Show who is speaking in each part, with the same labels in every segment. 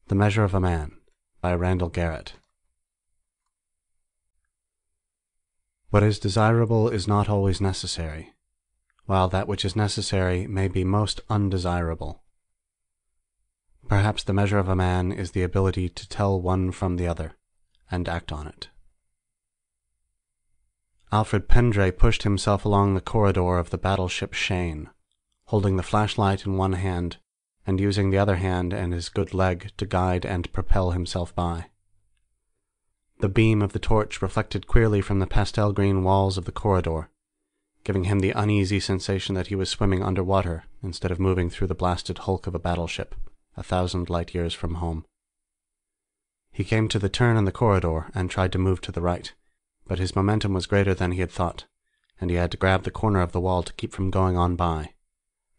Speaker 1: The Measure of a Man by Randall Garrett. What is desirable is not always necessary, while that which is necessary may be most undesirable. Perhaps the measure of a man is the ability to tell one from the other, and act on it. Alfred Upendra pushed himself along the corridor of the battleship Shan, holding the flashlight in one hand, and using the other hand and his good leg to guide and propel himself by. The beam of the torch reflected queerly from the pastel green walls of the corridor, giving him the uneasy sensation that he was swimming underwater instead of moving through the blasted hulk of a battleship 1,000 light-years from home. He came to the turn in the corridor and tried to move to the right, but his momentum was greater than he had thought, and he had to grab the corner of the wall to keep from going on by.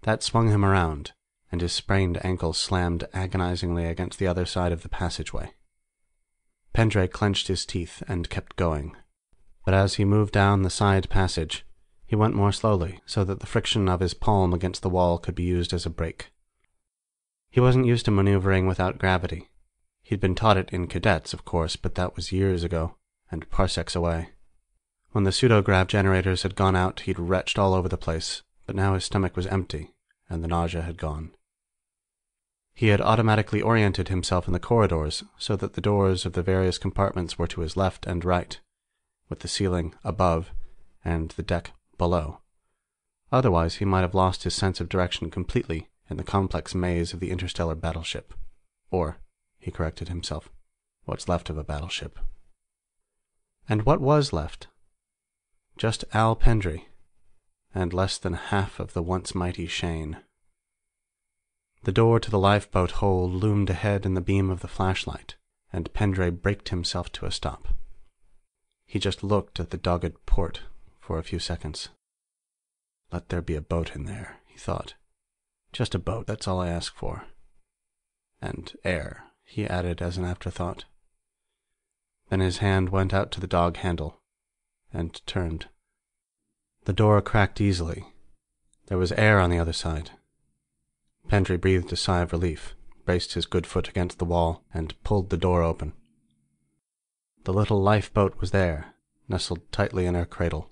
Speaker 1: That swung him around, and his sprained ankle slammed agonizingly against the other side of the passageway. Upendra clenched his teeth and kept going, but as he moved down the side passage, he went more slowly so that the friction of his palm against the wall could be used as a brake. He wasn't used to maneuvering without gravity. He'd been taught it in cadets, of course, but that was years ago, and parsecs away. When the pseudograv generators had gone out, he'd retched all over the place, but now his stomach was empty, and the nausea had gone. He had automatically oriented himself in the corridors so that the doors of the various compartments were to his left and right, with the ceiling above and the deck below. Otherwise he might have lost his sense of direction completely in the complex maze of the interstellar battleship. Or, he corrected himself, what's left of a battleship. And what was left? Just Al Upendra, and less than half of the once mighty Shan. The door to the lifeboat hold loomed ahead in the beam of the flashlight, and Upendra braked himself to a stop. He just looked at the dogged port for a few seconds. Let there be a boat in there, he thought. Just a boat, that's all I ask for. And air, he added as an afterthought. Then his hand went out to the dog handle, and turned. The door cracked easily. There was air on the other side. Upendra breathed a sigh of relief, braced his good foot against the wall, and pulled the door open. The little lifeboat was there, nestled tightly in her cradle.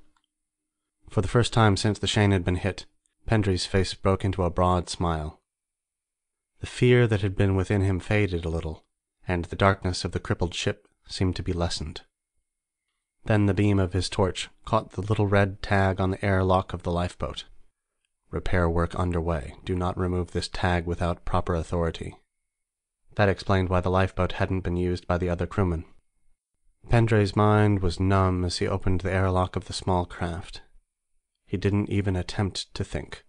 Speaker 1: For the first time since the Shan had been hit, Upendra's face broke into a broad smile. The fear that had been within him faded a little, and the darkness of the crippled ship seemed to be lessened. Then the beam of his torch caught the little red tag on the airlock of the lifeboat. Repair work underway. Do not remove this tag without proper authority. That explained why the lifeboat hadn't been used by the other crewmen. Upendra's mind was numb as he opened the airlock of the small craft. He didn't even attempt to think.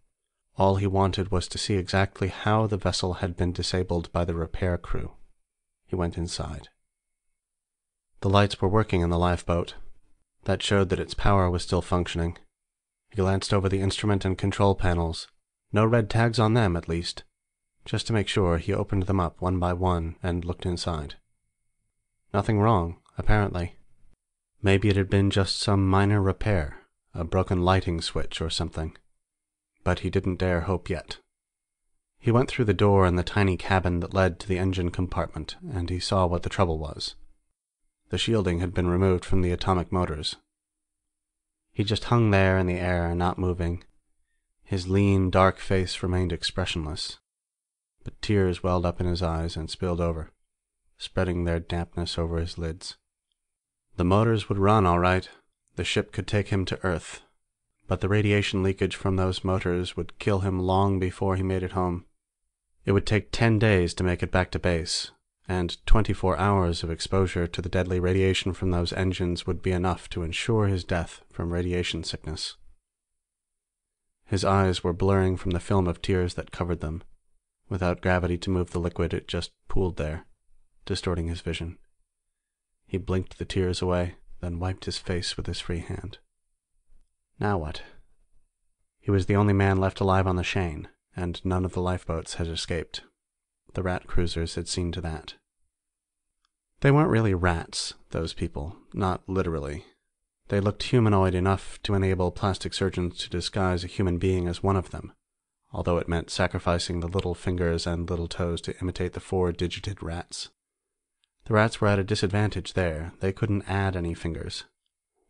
Speaker 1: All he wanted was to see exactly how the vessel had been disabled by the repair crew. He went inside. The lights were working in the lifeboat. That showed that its power was still functioning. He glanced over the instrument and control panels. No red tags on them, at least. Just to make sure, he opened them up one by one and looked inside. Nothing wrong, apparently. Maybe it had been just some minor repair, a broken lighting switch or something. But he didn't dare hope yet. He went through the door in the tiny cabin that led to the engine compartment, and he saw what the trouble was. The shielding had been removed from the atomic motors. He just hung there in the air, not moving. His lean, dark face remained expressionless, but tears welled up in his eyes and spilled over, spreading their dampness over his lids. The motors would run all right. The ship could take him to Earth, but the radiation leakage from those motors would kill him long before he made it home. It would take 10 days to make it back to base, and 24 hours of exposure to the deadly radiation from those engines would be enough to ensure his death from radiation sickness. His eyes were blurring from the film of tears that covered them. Without gravity to move the liquid, it just pooled there, distorting his vision. He blinked the tears away, then wiped his face with his free hand. Now what? He was the only man left alive on the Shan, and none of the lifeboats had escaped. The rat cruisers had seen to that. They weren't really rats, those people, not literally. They looked humanoid enough to enable plastic surgeons to disguise a human being as one of them, although it meant sacrificing the little fingers and little toes to imitate the four-digited rats. The rats were at a disadvantage there. They couldn't add any fingers.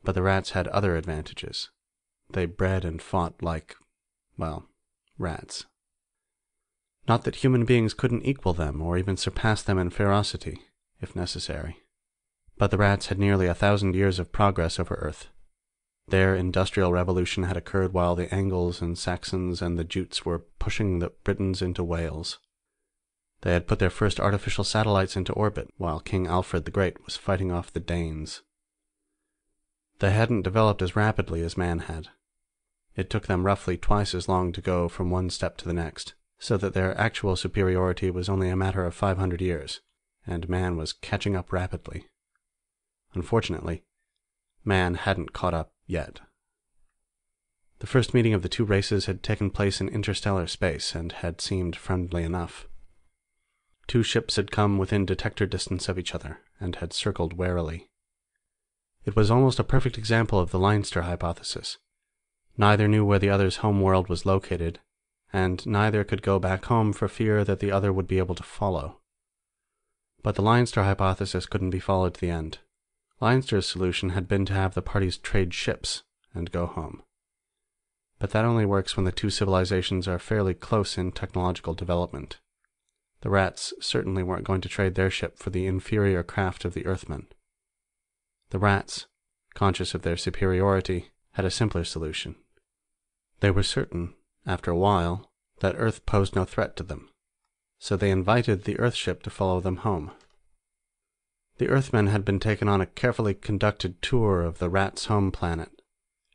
Speaker 1: But the rats had other advantages. They bred and fought like, well, rats. Not that human beings couldn't equal them, or even surpass them in ferocity, if necessary. But the rats had nearly 1,000 years of progress over Earth. Their industrial revolution had occurred while the Angles and Saxons and the Jutes were pushing the Britons into Wales. They had put their first artificial satellites into orbit, while King Alfred the Great was fighting off the Danes. They hadn't developed as rapidly as man had. It took them roughly twice as long to go from one step to the next, so that their actual superiority was only a matter of 500 years, and man was catching up rapidly. Unfortunately, man hadn't caught up yet. The first meeting of the two races had taken place in interstellar space and had seemed friendly enough. Two ships had come within detector distance of each other and had circled warily. It was almost a perfect example of the Leinster hypothesis. Neither knew where the other's home world was located, and neither could go back home for fear that the other would be able to follow. But the Leinster hypothesis couldn't be followed to the end. Leinster's solution had been to have the parties trade ships and go home. But that only works when the two civilizations are fairly close in technological development. The rats certainly weren't going to trade their ship for the inferior craft of the Earthmen. The rats, conscious of their superiority, had a simpler solution. They were certain, after a while, that Earth posed no threat to them, so they invited the Earth ship to follow them home. The Earthmen had been taken on a carefully conducted tour of the rats' home planet,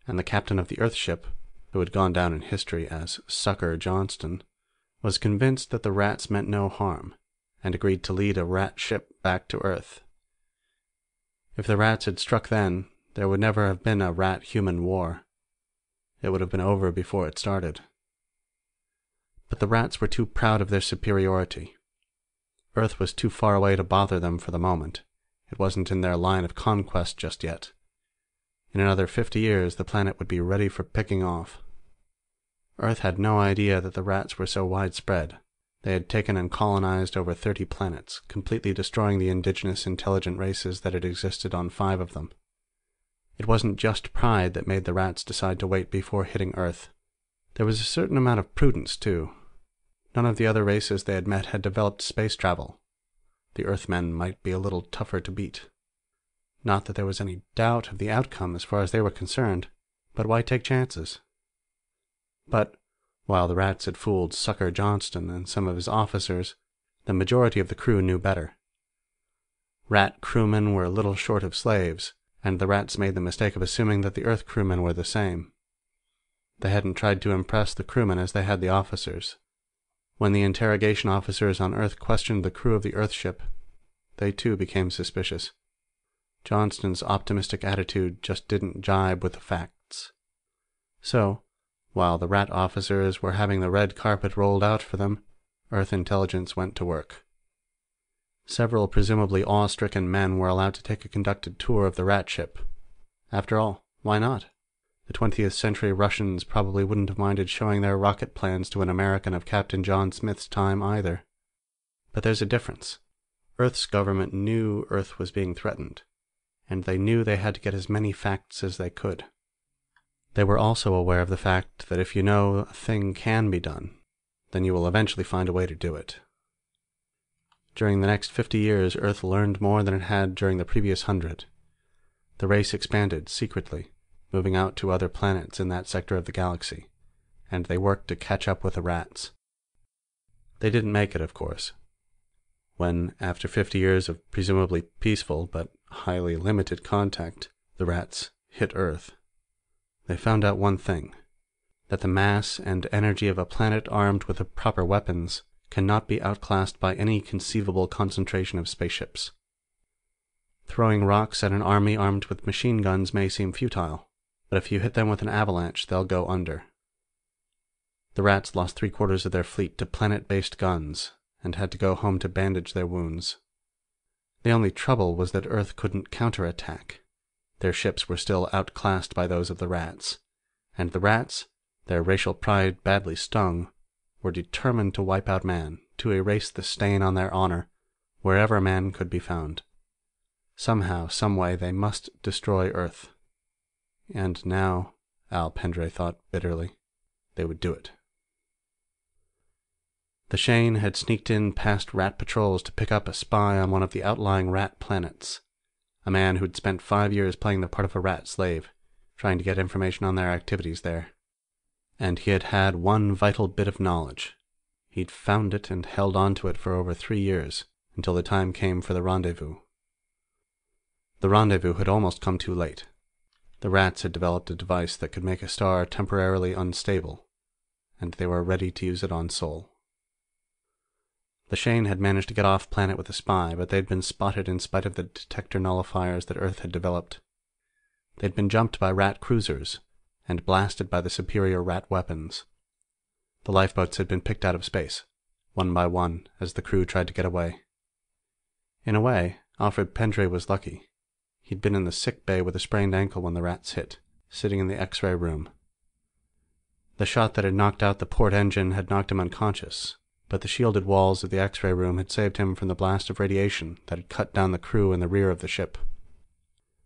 Speaker 1: and the captain of the Earth ship, who had gone down in history as Sucker Johnston, was convinced that the rats meant no harm, and agreed to lead a rat ship back to Earth. If the rats had struck then, there would never have been a rat-human war. It would have been over before it started. But the rats were too proud of their superiority. Earth was too far away to bother them for the moment. It wasn't in their line of conquest just yet. In another 50 years, the planet would be ready for picking off. Earth had no idea that the rats were so widespread. They had taken and colonized over 30 planets, completely destroying the indigenous intelligent races that had existed on 5 of them. It wasn't just pride that made the rats decide to wait before hitting Earth. There was a certain amount of prudence, too. None of the other races they had met had developed space travel. The Earthmen might be a little tougher to beat. Not that there was any doubt of the outcome as far as they were concerned, but why take chances? But, while the rats had fooled Sucker Johnston and some of his officers, the majority of the crew knew better. Rat crewmen were little short of slaves, and the rats made the mistake of assuming that the Earth crewmen were the same. They hadn't tried to impress the crewmen as they had the officers. When the interrogation officers on Earth questioned the crew of the Earth ship, they too became suspicious. Johnston's optimistic attitude just didn't jibe with the facts. So, while the rat officers were having the red carpet rolled out for them, Earth intelligence went to work. Several presumably awe-stricken men were allowed to take a conducted tour of the rat ship. After all, why not? The 20th century Russians probably wouldn't have minded showing their rocket plans to an American of Captain John Smith's time either. But there's a difference. Earth's government knew Earth was being threatened, and they knew they had to get as many facts as they could. They were also aware of the fact that if you know a thing can be done, then you will eventually find a way to do it. During the next 50 years, Earth learned more than it had during the previous 100. The race expanded secretly, moving out to other planets in that sector of the galaxy, and they worked to catch up with the rats. They didn't make it, of course. When, after 50 years of presumably peaceful but highly limited contact, the rats hit Earth, they found out one thing, that the mass and energy of a planet armed with the proper weapons cannot be outclassed by any conceivable concentration of spaceships. Throwing rocks at an army armed with machine guns may seem futile, but if you hit them with an avalanche, they'll go under. The rats lost 3/4 of their fleet to planet-based guns, and had to go home to bandage their wounds. The only trouble was that Earth couldn't counterattack. Their ships were still outclassed by those of the rats, and the rats, their racial pride badly stung, were determined to wipe out man, to erase the stain on their honor, wherever man could be found. Somehow, someway, they must destroy Earth. And now, Upendra thought bitterly, they would do it. The Shan had sneaked in past rat patrols to pick up a spy on one of the outlying rat planets, a man who'd spent 5 years playing the part of a rat slave, trying to get information on their activities there. And he had had one vital bit of knowledge. He'd found it and held on to it for over 3 years, until the time came for the rendezvous. The rendezvous had almost come too late. The rats had developed a device that could make a star temporarily unstable, and they were ready to use it on Sol. The Shan had managed to get off planet with a spy, but they'd been spotted in spite of the detector nullifiers that Earth had developed. They'd been jumped by rat cruisers, and blasted by the superior rat weapons. The lifeboats had been picked out of space, one by one, as the crew tried to get away. In a way, Upendra was lucky. He'd been in the sick bay with a sprained ankle when the rats hit, sitting in the X-ray room. The shot that had knocked out the port engine had knocked him unconscious, but the shielded walls of the X-ray room had saved him from the blast of radiation that had cut down the crew in the rear of the ship.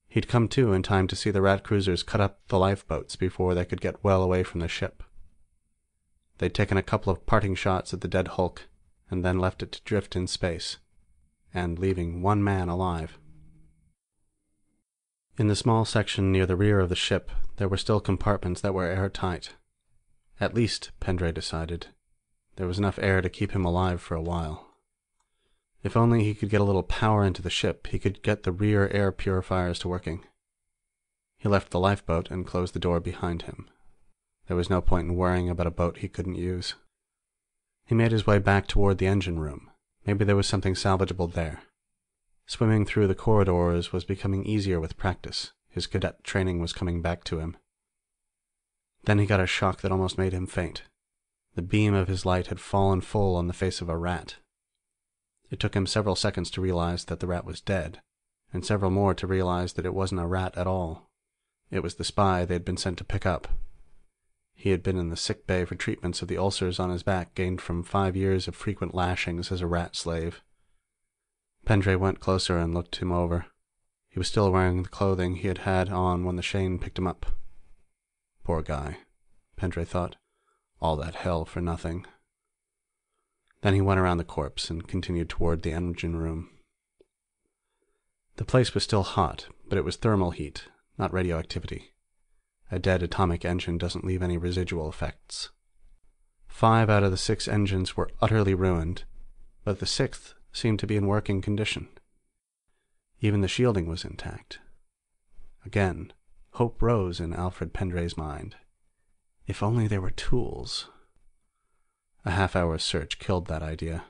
Speaker 1: He'd come to in time to see the rat cruisers cut up the lifeboats before they could get well away from the ship. They'd taken a couple of parting shots at the dead hulk, and then left it to drift in space, and leaving one man alive. In the small section near the rear of the ship, there were still compartments that were airtight. At least, Upendra decided, there was enough air to keep him alive for a while. If only he could get a little power into the ship, he could get the rear air purifiers to working. He left the lifeboat and closed the door behind him. There was no point in worrying about a boat he couldn't use. He made his way back toward the engine room. Maybe there was something salvageable there. Swimming through the corridors was becoming easier with practice. His cadet training was coming back to him. Then he got a shock that almost made him faint. The beam of his light had fallen full on the face of a rat. It took him several seconds to realize that the rat was dead, and several more to realize that it wasn't a rat at all. It was the spy they had been sent to pick up. He had been in the sick bay for treatments of the ulcers on his back gained from 5 years of frequent lashings as a rat slave. Upendra went closer and looked him over. He was still wearing the clothing he had had on when the Shan picked him up. Poor guy, Upendra thought. All that hell for nothing. Then he went around the corpse and continued toward the engine room. The place was still hot, but it was thermal heat, not radioactivity. A dead atomic engine doesn't leave any residual effects. 5 out of the 6 engines were utterly ruined, but the 6th seemed to be in working condition. Even the shielding was intact. Again, hope rose in Upendra's mind. If only there were tools. A half-hour's search killed that idea.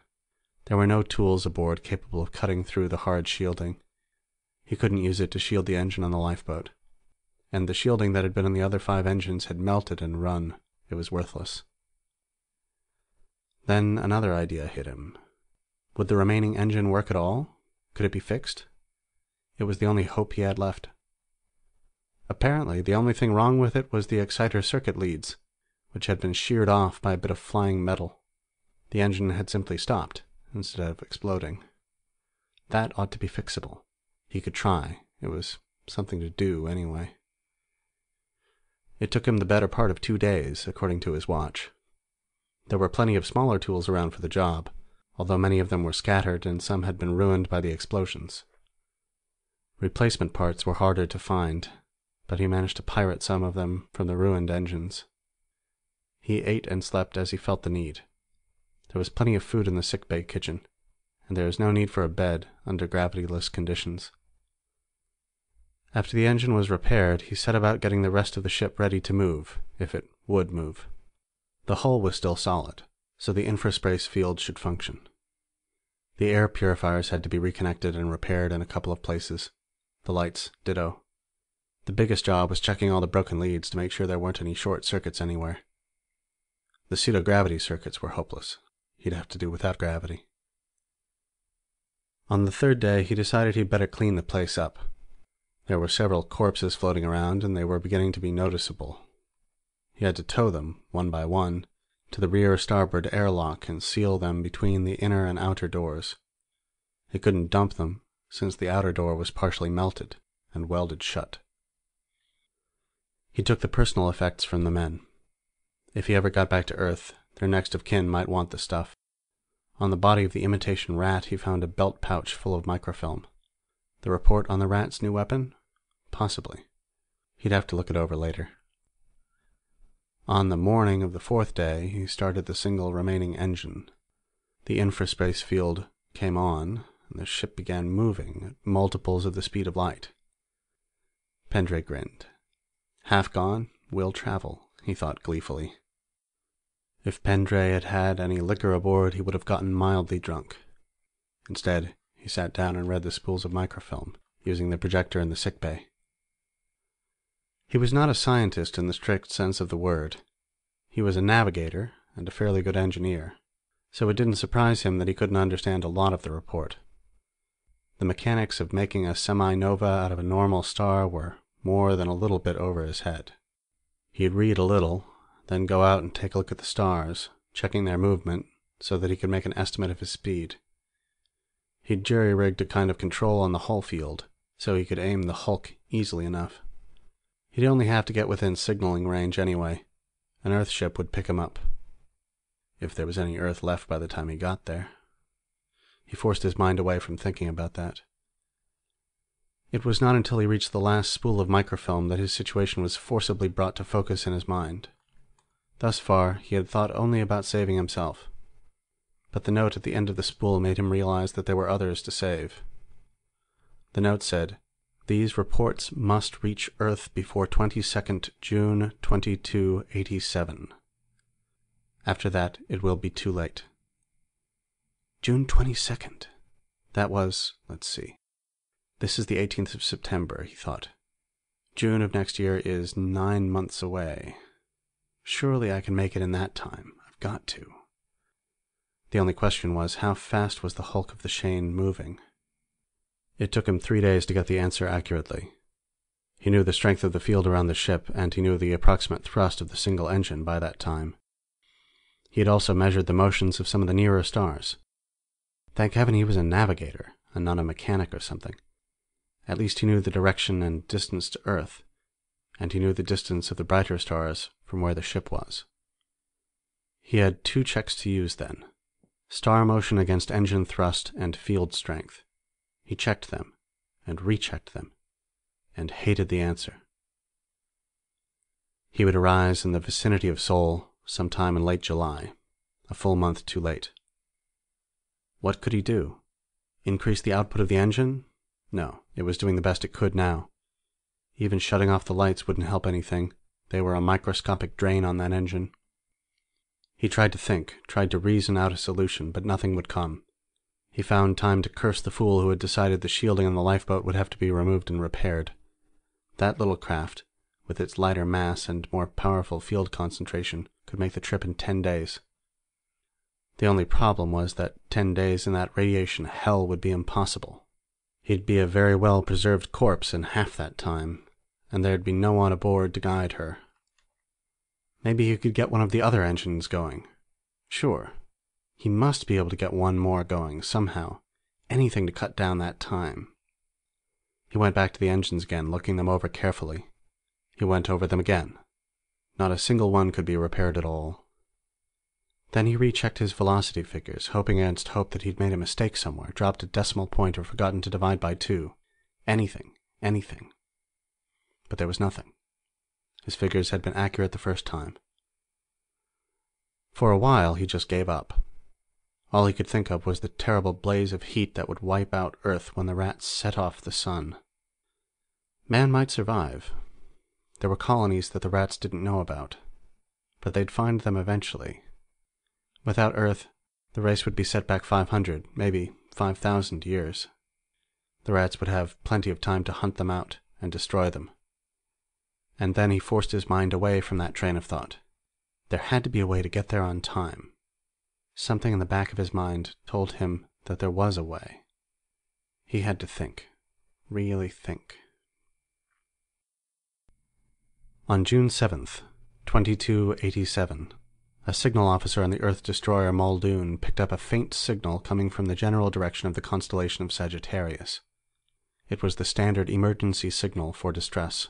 Speaker 1: There were no tools aboard capable of cutting through the hard shielding. He couldn't use it to shield the engine on the lifeboat. And the shielding that had been on the other 5 engines had melted and run. It was worthless. Then another idea hit him. Would the remaining engine work at all? Could it be fixed? It was the only hope he had left. Apparently, the only thing wrong with it was the exciter circuit leads, which had been sheared off by a bit of flying metal. The engine had simply stopped, instead of exploding. That ought to be fixable. He could try. It was something to do, anyway. It took him the better part of 2 days, according to his watch. There were plenty of smaller tools around for the job, although many of them were scattered and some had been ruined by the explosions. Replacement parts were harder to find, but he managed to pirate some of them from the ruined engines. He ate and slept as he felt the need. There was plenty of food in the sickbay kitchen, and there was no need for a bed under gravity-less conditions. After the engine was repaired, he set about getting the rest of the ship ready to move, if it would move. The hull was still solid, so the infraspace field should function. The air purifiers had to be reconnected and repaired in a couple of places. The lights, ditto. The biggest job was checking all the broken leads to make sure there weren't any short circuits anywhere. The pseudo-gravity circuits were hopeless. He'd have to do without gravity. On the 3rd day, he decided he'd better clean the place up. There were several corpses floating around, and they were beginning to be noticeable. He had to tow them, one by one, to the rear starboard airlock and seal them between the inner and outer doors. He couldn't dump them, since the outer door was partially melted and welded shut. He took the personal effects from the men. If he ever got back to Earth, their next of kin might want the stuff. On the body of the imitation rat he found a belt pouch full of microfilm. The report on the rat's new weapon? Possibly. He'd have to look it over later. On the morning of the 4th day, he started the single remaining engine. The infraspace field came on, and the ship began moving at multiples of the speed of light. Upendra grinned. Half gone, will travel, he thought gleefully. If Upendra had had any liquor aboard, he would have gotten mildly drunk. Instead, he sat down and read the spools of microfilm, using the projector in the sickbay. He was not a scientist in the strict sense of the word. He was a navigator and a fairly good engineer, so it didn't surprise him that he couldn't understand a lot of the report. The mechanics of making a semi-nova out of a normal star were more than a little bit over his head. He'd read a little, then go out and take a look at the stars, checking their movement so that he could make an estimate of his speed. He'd jury-rigged a kind of control on the hull field, so he could aim the hulk easily enough. He'd only have to get within signaling range anyway. An Earth ship would pick him up. If there was any Earth left by the time he got there. He forced his mind away from thinking about that. It was not until he reached the last spool of microfilm that his situation was forcibly brought to focus in his mind. Thus far, he had thought only about saving himself. But the note at the end of the spool made him realize that there were others to save. The note said, "These reports must reach Earth before 22nd June 2287. After that, it will be too late." June 22nd. That was, let's see. This is the 18th of September, he thought. June of next year is 9 months away. Surely I can make it in that time. I've got to. The only question was, how fast was the hulk of the Shan moving? It took him 3 days to get the answer accurately. He knew the strength of the field around the ship, and he knew the approximate thrust of the single engine by that time. He had also measured the motions of some of the nearer stars. Thank heaven he was a navigator, and not a mechanic or something. At least he knew the direction and distance to Earth, and he knew the distance of the brighter stars from where the ship was. He had 2 checks to use then: star motion against engine thrust and field strength. He checked them, and rechecked them, and hated the answer. He would arise in the vicinity of Sol sometime in late July, a full month too late. What could he do? Increase the output of the engine? No, it was doing the best it could now. Even shutting off the lights wouldn't help anything. They were a microscopic drain on that engine. He tried to think, tried to reason out a solution, but nothing would come. He found time to curse the fool who had decided the shielding on the lifeboat would have to be removed and repaired. That little craft, with its lighter mass and more powerful field concentration, could make the trip in 10 days. The only problem was that 10 days in that radiation hell would be impossible. He'd be a very well-preserved corpse in half that time, and there'd be no one aboard to guide her. Maybe he could get one of the other engines going. Sure. He must be able to get one more going, somehow. Anything to cut down that time. He went back to the engines again, looking them over carefully. He went over them again. Not a single one could be repaired at all. Then he rechecked his velocity figures, hoping against hope that he'd made a mistake somewhere, dropped a decimal point or forgotten to divide by 2. Anything. But there was nothing. His figures had been accurate the first time. For a while he just gave up. All he could think of was the terrible blaze of heat that would wipe out Earth when the rats set off the sun. Man might survive. There were colonies that the rats didn't know about, but they'd find them eventually. Without Earth, the race would be set back 500, maybe 5,000 years. The rats would have plenty of time to hunt them out and destroy them. And then he forced his mind away from that train of thought. There had to be a way to get there on time. Something in the back of his mind told him that there was a way. He had to think. Really think. On June 7th, 2287, A signal officer on the Earth destroyer Muldoon picked up a faint signal coming from the general direction of the constellation of Sagittarius. It was the standard emergency signal for distress.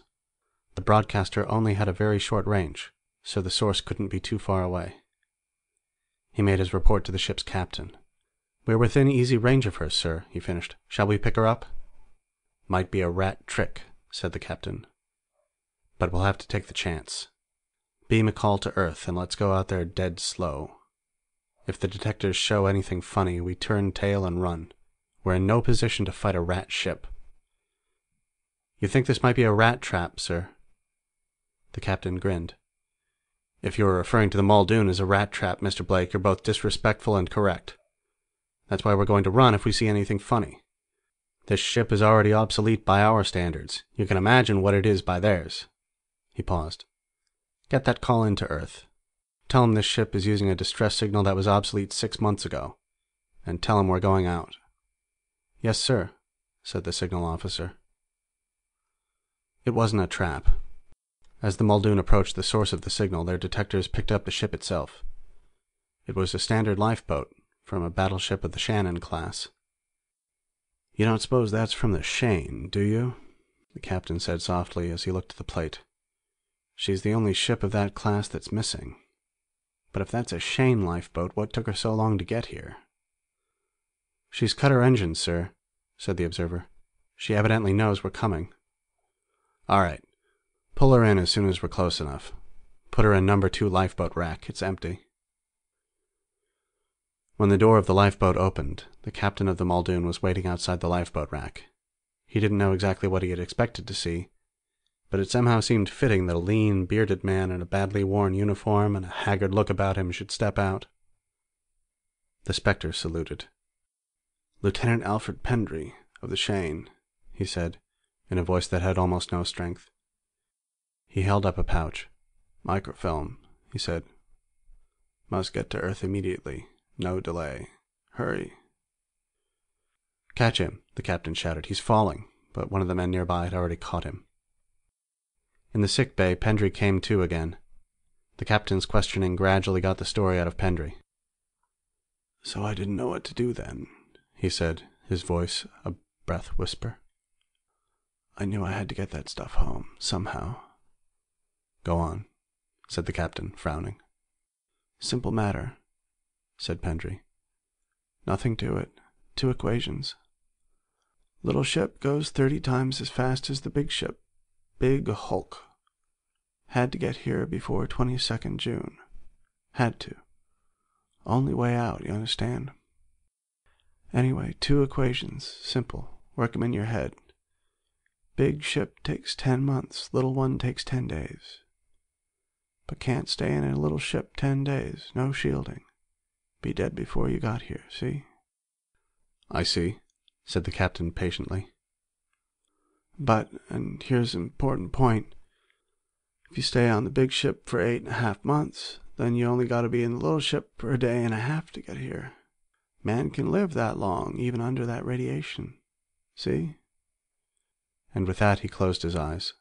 Speaker 1: The broadcaster only had a very short range, so the source couldn't be too far away. He made his report to the ship's captain. "We're within easy range of her, sir," he finished. "Shall we pick her up?" "Might be a rat trick," said the captain. "But we'll have to take the chance. Beam a call to Earth, and let's go out there dead slow. If the detectors show anything funny, we turn tail and run. We're in no position to fight a rat ship." "You think this might be a rat trap, sir?" The captain grinned. "If you were referring to the Muldoon as a rat trap, Mr. Blake, you're both disrespectful and correct. That's why we're going to run if we see anything funny. This ship is already obsolete by our standards. You can imagine what it is by theirs." He paused. "Get that call into Earth. Tell them this ship is using a distress signal that was obsolete 6 months ago. And tell them we're going out." "Yes, sir," said the signal officer. It wasn't a trap. As the Muldoon approached the source of the signal, their detectors picked up the ship itself. It was a standard lifeboat from a battleship of the Shan class. "You don't suppose that's from the Shan, do you?" the captain said softly as he looked at the plate. "She's the only ship of that class that's missing. But if that's a Shan lifeboat, what took her so long to get here?" "She's cut her engines, sir," said the observer. "She evidently knows we're coming." "All right. Pull her in as soon as we're close enough. Put her in number 2 lifeboat rack. It's empty." When the door of the lifeboat opened, the captain of the Muldoon was waiting outside the lifeboat rack. He didn't know exactly what he had expected to see, but it somehow seemed fitting that a lean, bearded man in a badly worn uniform and a haggard look about him should step out. The Spectre saluted. "Lieutenant Alfred Pendry, of the Shan," he said, in a voice that had almost no strength. He held up a pouch. "Microfilm," he said. "Must get to Earth immediately. No delay. Hurry." "Catch him," the captain shouted. "He's falling," but one of the men nearby had already caught him. In the sick bay, Pendry came to again. The captain's questioning gradually got the story out of Pendry. "So I didn't know what to do then," he said, his voice a breath whisper. "I knew I had to get that stuff home, somehow." "Go on," said the captain, frowning. "Simple matter," said Pendry. "Nothing to it. 2 equations. Little ship goes 30 times as fast as the big ship. Big Hulk. Had to get here before 22nd June. Had to. Only way out, you understand? Anyway, 2 equations. Simple. Work 'em in your head. Big ship takes 10 months. Little one takes 10 days. But can't stay in a little ship 10 days. No shielding. Be dead before you got here, see?" "I see," said the captain patiently. "But, and here's an important point, if you stay on the big ship for 8.5 months, then you only got to be in the little ship for a day and a half to get here. Man can live that long, even under that radiation. See?" And with that he closed his eyes.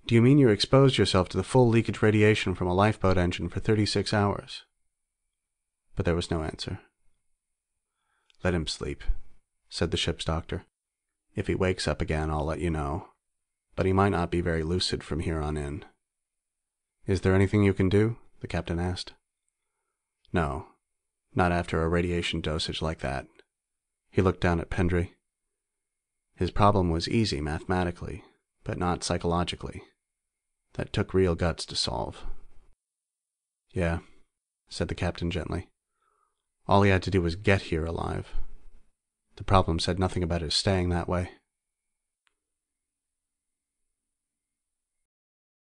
Speaker 1: "Do you mean you exposed yourself to the full leakage radiation from a lifeboat engine for 36 hours? But there was no answer. "Let him sleep," said the ship's doctor. "If he wakes up again, I'll let you know. But he might not be very lucid from here on in." "Is there anything you can do?" the captain asked. "No, not after a radiation dosage like that." He looked down at Pendry. His problem was easy mathematically, but not psychologically. That took real guts to solve. "Yeah," said the captain gently. "All he had to do was get here alive. The problem said nothing about his staying that way."